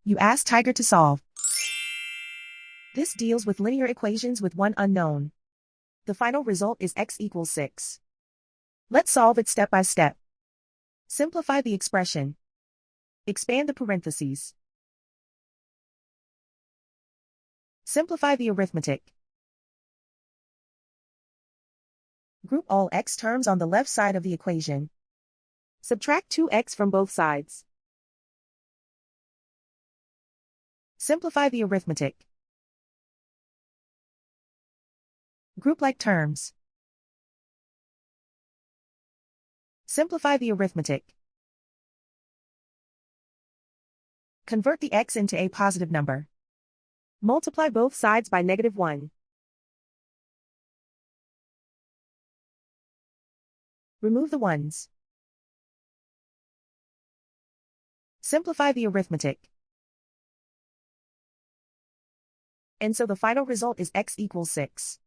You ask Tiger to solve. This deals with linear equations with one unknown. The final result is x equals 6. Let's solve it step by step. Simplify the expression. Expand the parentheses. Simplify the arithmetic. Group all x terms on the left side of the equation. Subtract 2x from both sides. Simplify the arithmetic. Group like terms. Simplify the arithmetic. Convert the x into a positive number. Multiply both sides by -1. Remove the ones. Simplify the arithmetic. And so the final result is x equals 6.